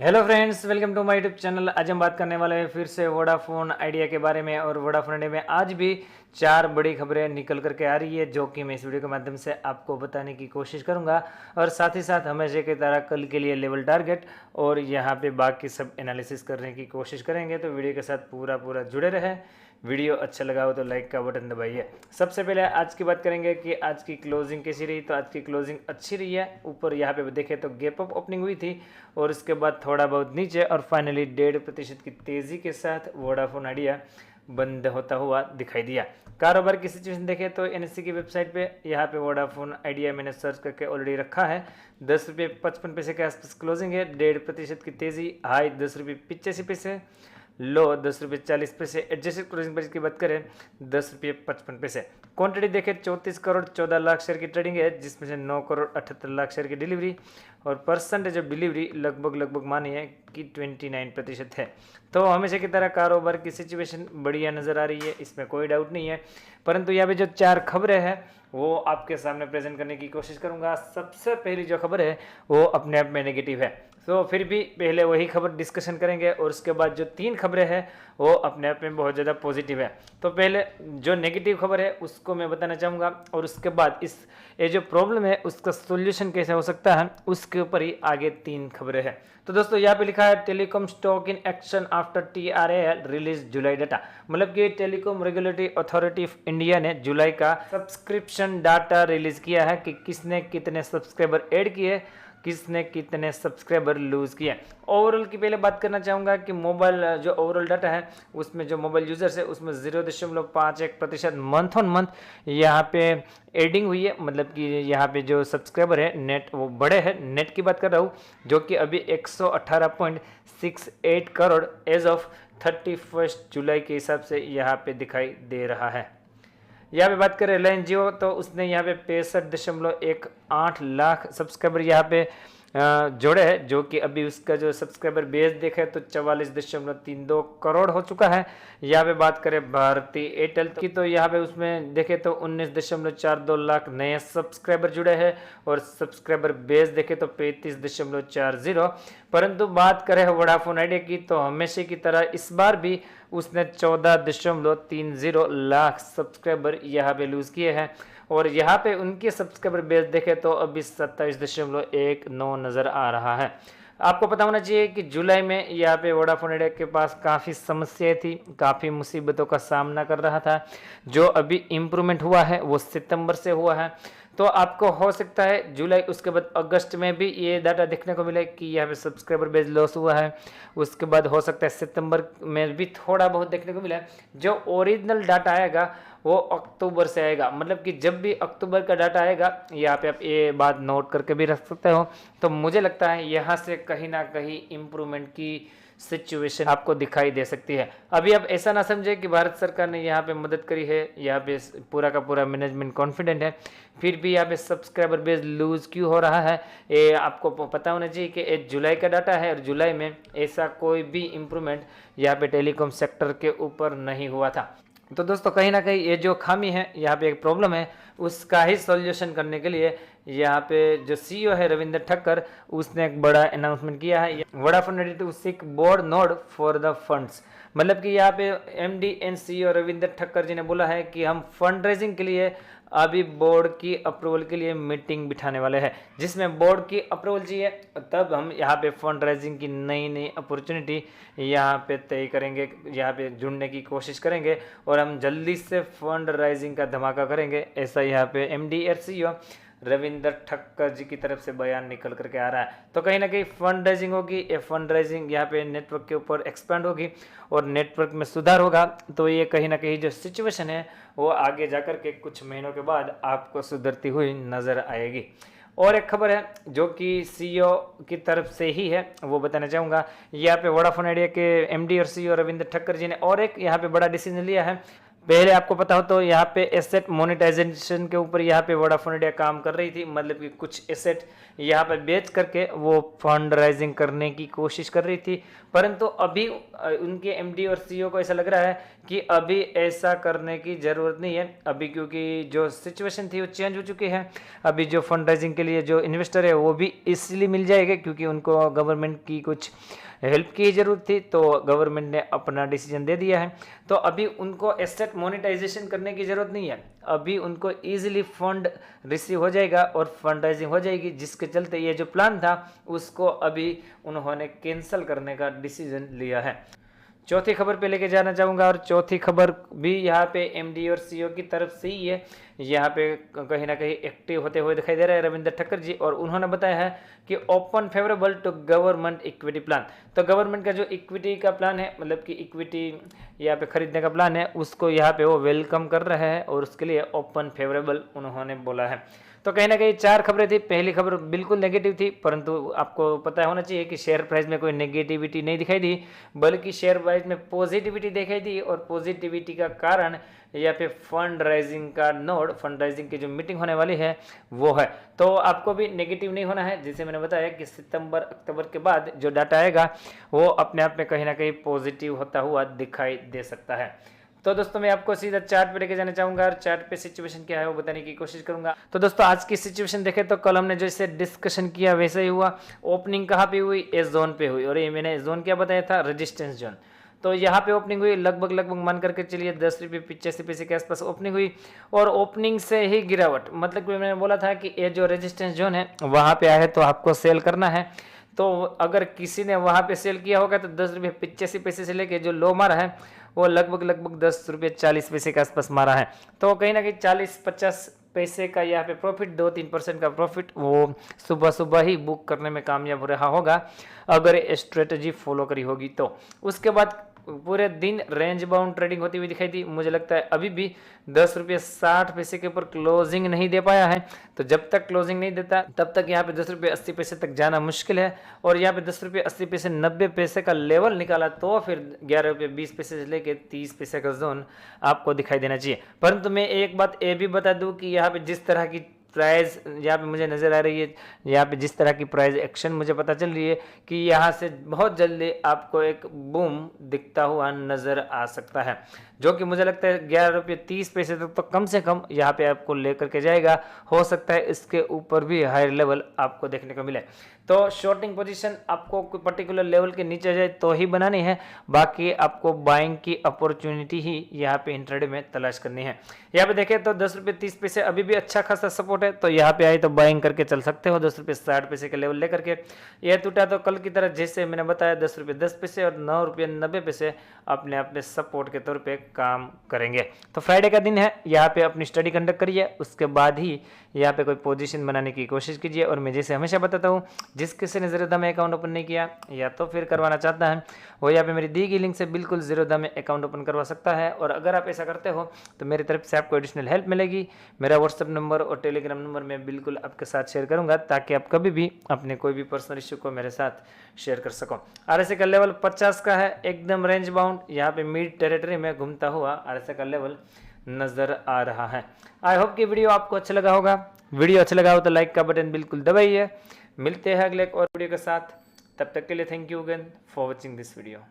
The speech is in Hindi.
Hello friends, welcome to my YouTube channel. आज हम बात करने वाले हैं फिर से वोडाफोन आइडिया के बारे में। और वोडाफोन आइडिया में आज भी चार बड़ी खबरें निकल करके आ रही है, जो कि मैं इस वीडियो के माध्यम से आपको बताने की कोशिश करूंगा। और साथ ही साथ हमेशा की तरह कल के लिए लेवल टारगेट और यहाँ पे बाकी सब एनालिसिस करने की कोशिश करेंगे। तो वीडियो के साथ पूरा जुड़े रहे। वीडियो अच्छा लगा हो तो लाइक का बटन दबाइए। सबसे पहले आज की बात करेंगे कि आज की क्लोजिंग कैसी रही। तो आज की क्लोजिंग अच्छी रही है। ऊपर यहाँ पे देखें तो गैप अप ओपनिंग हुई थी और उसके बाद थोड़ा बहुत नीचे और फाइनली 1.5% की तेज़ी के साथ वोडाफोन आइडिया बंद होता हुआ दिखाई दिया। कारोबार की सिचुएशन देखें तो एनएससी की वेबसाइट पे यहाँ पे वोडाफोन आइडिया मैंने सर्च करके ऑलरेडी रखा है। 10 रुपये 55 पैसे के आसपास क्लोजिंग है। 1.5% की तेज़ी, हाई 10 रुपये 85 पैसे, लो 10 रुपये 40 पैसे। एडजस्टेड क्लोजिंग प्राइस की बात करें 10 रुपये 55 पैसे। क्वांटिटी देखें 34 करोड़ 14 लाख शेयर की ट्रेडिंग है, जिसमें से 9 करोड़ 78 लाख शेयर की डिलीवरी और परसेंटेज ऑफ डिलीवरी लगभग मानिए कि 29% है। तो हमेशा की तरह कारोबार की सिचुएशन बढ़िया नज़र आ रही है, इसमें कोई डाउट नहीं है। परंतु यहाँ पे जो चार खबरें हैं वो आपके सामने प्रेजेंट करने की कोशिश करूंगा। सबसे पहली जो खबर है वो अपने आप में नेगेटिव है, तो फिर भी पहले वही खबर डिस्कशन करेंगे और उसके बाद जो तीन खबरें हैं वो अपने आप में बहुत ज़्यादा पॉजिटिव है। तो पहले जो नेगेटिव खबर है उसको मैं बताना चाहूँगा और उसके बाद ये जो प्रॉब्लम है उसका सोल्यूशन कैसे हो सकता है उसके ऊपर ही आगे तीन खबरें हैं। तो दोस्तों यहाँ पे लिखा है telecom stock in action after TRAI release July data. मतलब कि telecom regulatory authority of India ने जुलाई का सब्सक्रिप्शन डाटा रिलीज किया है कि किसने कितने सब्सक्राइबर ऐड किए, किसने कितने सब्सक्राइबर लूज किए। ओवरऑल की पहले बात करना चाहूँगा कि मोबाइल जो ओवरऑल डाटा है उसमें जो मोबाइल यूजर्स है उसमें 0.51% मंथ ऑन मंथ यहाँ पे एडिंग हुई है। मतलब कि यहाँ पे जो सब्सक्राइबर है नेट वो बढ़े हैं। नेट की बात कर रहा हूँ, जो कि अभी 118.68 करोड़ एज ऑफ 31 जुलाई के हिसाब से यहाँ पे दिखाई दे रहा है। यहाँ पे बात करें रिलायंस जियो तो उसने यहाँ पे 65.18 लाख सब्सक्राइबर यहाँ पे जोड़े हैं, जो कि अभी उसका जो सब्सक्राइबर बेस देखे तो 44.32 करोड़ हो चुका है। यहाँ पे बात करें भारती एयरटेल की तो यहाँ पे उसमें देखे तो 19.42 लाख नए सब्सक्राइबर जुड़े हैं और सब्सक्राइबर बेस देखे तो 35.40। परंतु बात करें वोडाफोन आइडिया की तो हमेशा की तरह इस बार भी उसने 14.30 लाख सब्सक्राइबर यहाँ पे लूज किए हैं और यहाँ पे उनके सब्सक्राइबर बेस देखे तो अभी 27.19 नज़र आ रहा है। आपको पता होना चाहिए कि जुलाई में यहाँ पे वोडाफोन आइडिया के पास काफ़ी समस्याएं थी, काफ़ी मुसीबतों का सामना कर रहा था। जो अभी इम्प्रूवमेंट हुआ है वो सितंबर से हुआ है। तो आपको हो सकता है जुलाई उसके बाद अगस्त में भी ये डाटा देखने को मिले कि यहाँ पे सब्सक्राइबर बेस लॉस हुआ है। उसके बाद हो सकता है सितंबर में भी थोड़ा बहुत देखने को मिला। जो ओरिजिनल डाटा आएगा वो अक्टूबर से आएगा। मतलब कि जब भी अक्टूबर का डाटा आएगा, यहाँ पे आप ये बात नोट करके भी रख सकते हो। तो मुझे लगता है यहाँ से कहीं ना कहीं इम्प्रूवमेंट की सिचुएशन आपको दिखाई दे सकती है। अभी आप ऐसा ना समझे कि भारत सरकार ने यहाँ पे मदद करी है, यहाँ पे पूरा का पूरा मैनेजमेंट कॉन्फिडेंट है, फिर भी यहाँ पे सब्सक्राइबर बेस लूज क्यों हो रहा है ये आपको पता होना चाहिए कि ये जुलाई का डाटा है और जुलाई में ऐसा कोई भी इम्प्रूवमेंट यहाँ पे टेलीकॉम सेक्टर के ऊपर नहीं हुआ था। तो दोस्तों कहीं ना कहीं ये जो खामी है, यहाँ पे एक प्रॉब्लम है, उसका ही सॉल्यूशन करने के लिए यहाँ पे जो CEO है रविंद्र ठक्कर, उसने एक बड़ा अनाउंसमेंट किया है। Vodafone ready to seek board nod for the funds. मतलब कि यहाँ पे MD and CEO Ravinder Thakkar ji ने बोला है कि हम फंड रेजिंग के लिए अभी बोर्ड की अप्रूवल के लिए मीटिंग बिठाने वाले हैं, जिसमें बोर्ड की अप्रूवल चाहिए तब हम यहाँ पे फंड राइजिंग की नई अपॉर्चुनिटी यहाँ पे तय करेंगे, यहाँ पे जुड़ने की कोशिश करेंगे और हम जल्दी से फंड राइजिंग का धमाका करेंगे। ऐसा यहाँ पे MD और CEO रविंद्र ठक्कर जी की तरफ से बयान निकल करके आ रहा है। तो कहीं ना कहीं फंड राइजिंग होगी, ये फंड राइजिंग यहाँ पे नेटवर्क के ऊपर एक्सपेंड होगी और नेटवर्क में सुधार होगा। तो ये कहीं ना कहीं जो सिचुएशन है वो आगे जाकर के कुछ महीनों के बाद आपको सुधरती हुई नज़र आएगी। और एक खबर है जो कि CEO की तरफ से ही है, वो बताना चाहूँगा। यहाँ पे वोडाफोन आइडिया के MD और CEO रविंद्र ठक्कर जी ने और एक यहाँ पे बड़ा डिसीजन लिया है। पहले आपको पता हो तो यहाँ पे एसेट मोनेटाइजेशन के ऊपर यहाँ पे वोडाफोन इंडिया काम कर रही थी, मतलब कि कुछ एसेट यहाँ पे बेच करके वो फंड राइजिंग करने की कोशिश कर रही थी। परंतु अभी उनके एमडी और सीईओ को ऐसा लग रहा है कि अभी ऐसा करने की ज़रूरत नहीं है अभी, क्योंकि जो सिचुएशन थी वो चेंज हो चुकी है। अभी जो फंड राइजिंग के लिए जो इन्वेस्टर है वो भी इसलिए मिल जाएगा क्योंकि उनको गवर्नमेंट की कुछ हेल्प की ज़रूरत थी, तो गवर्नमेंट ने अपना डिसीजन दे दिया है। तो अभी उनको एसेट मोनेटाइजेशन करने की ज़रूरत नहीं है, अभी उनको इजीली फंड रिसीव हो जाएगा और फंड राइजिंग हो जाएगी, जिसके चलते ये जो प्लान था उसको अभी उन्होंने कैंसिल करने का डिसीजन लिया है। चौथी खबर पे लेके जाना चाहूँगा, और चौथी खबर भी यहाँ पे एमडी और सीईओ की तरफ से ही है। यहाँ पे कहीं ना कहीं एक्टिव होते हुए दिखाई दे रहा है रविंद्र ठक्कर जी, और उन्होंने बताया है कि open favourable to government equity plan. तो गवर्नमेंट का जो इक्विटी का प्लान है, मतलब कि इक्विटी यहाँ पे खरीदने का प्लान है, उसको यहाँ पे वो वेलकम कर रहे हैं और उसके लिए ओपन फेवरेबल उन्होंने बोला है। तो कहीं ना कहीं 4 खबरें थी। पहली खबर बिल्कुल नेगेटिव थी, परंतु आपको पता होना चाहिए कि शेयर प्राइस में कोई नेगेटिविटी नहीं दिखाई दी, बल्कि शेयर प्राइस में पॉजिटिविटी दिखाई दी। और पॉजिटिविटी का कारण या फिर फंड राइजिंग का नोड, फंड राइजिंग की जो मीटिंग होने वाली है वो है। तो आपको भी नेगेटिव नहीं होना है, जैसे मैंने बताया कि सितंबर अक्टूबर के बाद जो डाटा आएगा वो अपने आप में कहीं ना कहीं पॉजिटिव होता हुआ दिखाई दे सकता है। तो दोस्तों मैं आपको सीधा चार्ट पे लेके जाना चाहूंगा और चार्ट पे सिचुएशन क्या है वो बताने की कोशिश करूंगा। तो दोस्तों आज की सिचुएशन देखें तो कल हमने जैसे डिस्कशन किया वैसे ही हुआ। ओपनिंग कहाँ पे हुई? एस जोन पे हुई, और ये मैंने जोन क्या बताया था? Resistance zone. तो यहाँ पे ओपनिंग हुई, लगभग मान करके चलिए 10 रुपये 85 पैसे के आसपास ओपनिंग हुई, और ओपनिंग से ही गिरावट, मतलब कि मैंने बोला था कि ये जो रेजिस्टेंस जोन है वहाँ पे आए तो आपको सेल करना है। तो अगर किसी ने वहाँ पे सेल किया होगा तो 10 रुपये 85 पैसे से लेके जो लो मारा है वो लगभग 10 रुपये 40 पैसे के आसपास मारा है। तो कहीं ना कहीं 40-50 पैसे का यहाँ पे प्रॉफिट, 2-3% का प्रॉफिट वो सुबह सुबह ही बुक करने में कामयाब रहा होगा अगर स्ट्रेटजी फॉलो करी होगी। तो उसके बाद पूरे दिन रेंज बाउंड ट्रेडिंग होती हुई दिखाई दी। मुझे लगता है अभी भी 10 रुपये 60 पैसे के ऊपर क्लोजिंग नहीं दे पाया है। तो जब तक क्लोजिंग नहीं देता तब तक यहाँ पे 10 रुपये 80 पैसे तक जाना मुश्किल है, और यहाँ पे 10 रुपये 80 पैसे 90 पैसे का लेवल निकाला तो फिर 11 रुपये 20 पैसे से लेके 30 पैसे का जोन आपको दिखाई देना चाहिए। परंतु मैं एक बात ये भी बता दूं कि यहाँ पे जिस तरह की प्राइस यहाँ पे मुझे नज़र आ रही है, यहाँ पे जिस तरह की प्राइस एक्शन मुझे पता चल रही है कि यहाँ से बहुत जल्दी आपको एक बूम दिखता हुआ नज़र आ सकता है, जो कि मुझे लगता है 11 रुपये 30 पैसे तक तो कम से कम यहाँ पे आपको लेकर के जाएगा। हो सकता है इसके ऊपर भी हायर लेवल आपको देखने को मिले। तो शॉर्टिंग पोजीशन आपको कोई पर्टिकुलर लेवल के नीचे जाए तो ही बनानी है, बाकी आपको बाइंग की अपॉर्चुनिटी ही यहाँ पे इंट्राडे में तलाश करनी है। यहाँ पे देखें तो 10 रुपये 30 पैसे अभी भी अच्छा खासा सपोर्ट है, तो यहाँ पे आए तो बाइंग करके चल सकते हो 10 रुपये 60 पैसे के लेवल लेकर के। यह टूटा तो कल की तरह जैसे मैंने बताया 10 रुपये 10 पैसे और 9 रुपये 90 पैसे अपने आप में सपोर्ट के तौर पे काम करेंगे। तो फ्राइडे का दिन है, यहाँ पे अपनी स्टडी कंडक्ट करिए, उसके बाद ही यहाँ पे कोई पोजीशन बनाने की कोशिश कीजिए। और मैं जैसे हमेशा बताता हूँ, जिस किसी ने जीरो में अकाउंट ओपन नहीं किया या तो फिर करवाना चाहता है वो यहाँ पे मेरी दी गई लिंक से बिल्कुल जीरो में अकाउंट ओपन करवा सकता है। और अगर आप ऐसा करते हो तो मेरी तरफ से आपको एडिशनल हेल्प मिलेगी। मेरा व्हाट्सअप नंबर और टेलीग्राम नंबर मैं बिल्कुल आपके साथ शेयर करूंगा, ताकि आप कभी भी अपने कोई भी पर्सनल इश्यू को मेरे साथ शेयर कर सको। RSI का लेवल 50 का है, एकदम रेंज बाउंड, यहाँ पे मिड टेरिटरी में घूमता हुआ RSI का लेवल नजर आ रहा है। आई होप कि वीडियो आपको अच्छा लगा होगा। वीडियो अच्छा लगा हो तो लाइक का बटन बिल्कुल दबाइए। मिलते हैं अगले एक और वीडियो के साथ, तब तक के लिए thank you again for watching this video.